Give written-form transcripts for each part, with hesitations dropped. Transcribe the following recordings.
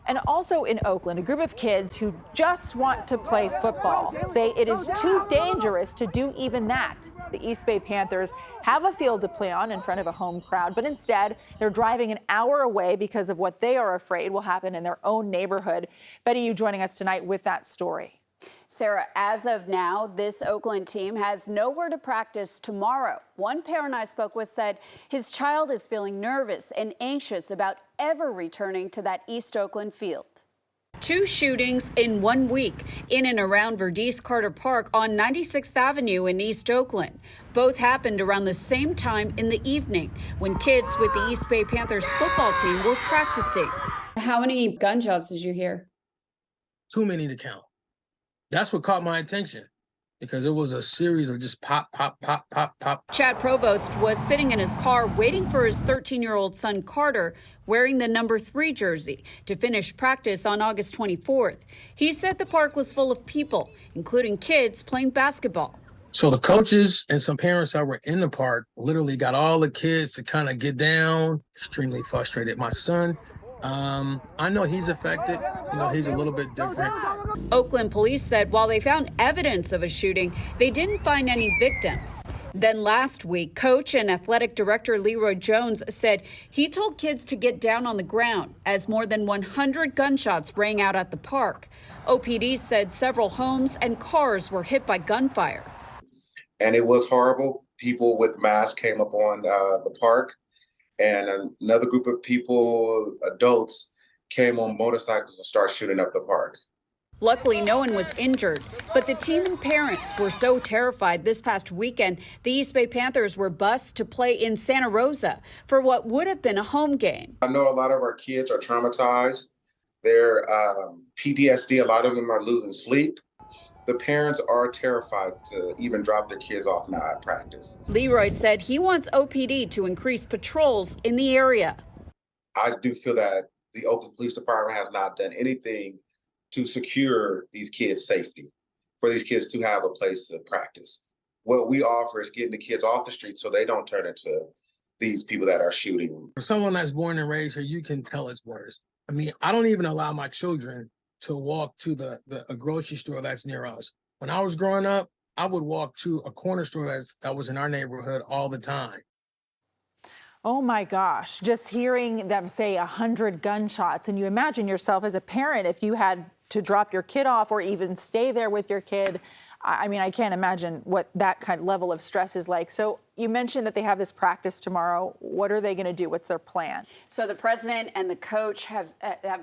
And also in Oakland, a group of kids who just want to play football say it is too dangerous to do even that. The East Bay Panthers have a field to play on in front of a home crowd, but instead they're driving an hour away because of what they are afraid will happen in their own neighborhood. Betty, you joining us tonight with that story. Sarah, as of now, this Oakland team has nowhere to practice tomorrow. One parent I spoke with said his child is feeling nervous and anxious about ever returning to that East Oakland field. Two shootings in 1 week in and around Verdese Carter Park on 96th Avenue in East Oakland. Both happened around the same time in the evening when kids with the East Bay Panthers football team were practicing. How many gunshots did you hear? Too many to count. That's what caught my attention, because it was a series of just pop, pop, pop, pop, pop. Chad Provost was sitting in his car waiting for his 13-year-old son Carter, wearing the number 3 jersey, to finish practice on August 24th. He said the park was full of people, including kids playing basketball. So the coaches and some parents that were in the park literally got all the kids to kind of get down. Extremely frustrated. My son, I know he's affected. You know, he's a little bit different. Oakland police said while they found evidence of a shooting, they didn't find any victims. Then last week, coach and athletic director Leroy Jones said he told kids to get down on the ground as more than 100 gunshots rang out at the park. OPD said several homes and cars were hit by gunfire. And it was horrible. People with masks came up on the park, and another group of people, adults, came on motorcycles and started shooting up the park. Luckily, no one was injured, but the team and parents were so terrified this past weekend, the East Bay Panthers were bused to play in Santa Rosa for what would have been a home game. I know a lot of our kids are traumatized. They're PTSD, a lot of them are losing sleep. The parents are terrified to even drop their kids off now at practice. Leroy said he wants OPD to increase patrols in the area. I do feel that the Oakland Police Department has not done anything to secure these kids' safety, for these kids to have a place to practice. What we offer is getting the kids off the street so they don't turn into these people that are shooting. For someone that's born and raised here, you can tell it's worse. I mean, I don't even allow my children to walk to a grocery store that's near us. When I was growing up, I would walk to a corner store that was in our neighborhood all the time. Oh my gosh, just hearing them say 100 gunshots, and you imagine yourself as a parent if you had to drop your kid off or even stay there with your kid. I mean, I can't imagine what that kind of level of stress is like. So you mentioned that they have this practice tomorrow. What are they going to do? What's their plan? So the president and the coach have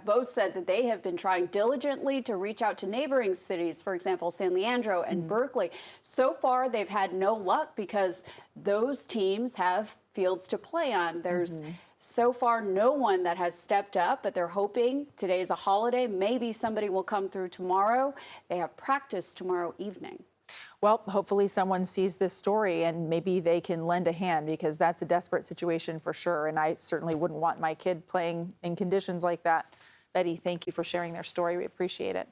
both said that they have been trying diligently to reach out to neighboring cities, for example, San Leandro and Berkeley. So far, they've had no luck because those teams have fields to play on. There's so far no one that has stepped up, but they're hoping today is a holiday. Maybe somebody will come through tomorrow. They have practice tomorrow evening. Well, hopefully someone sees this story and maybe they can lend a hand, because that's a desperate situation for sure. And I certainly wouldn't want my kid playing in conditions like that. Betty, thank you for sharing their story. We appreciate it.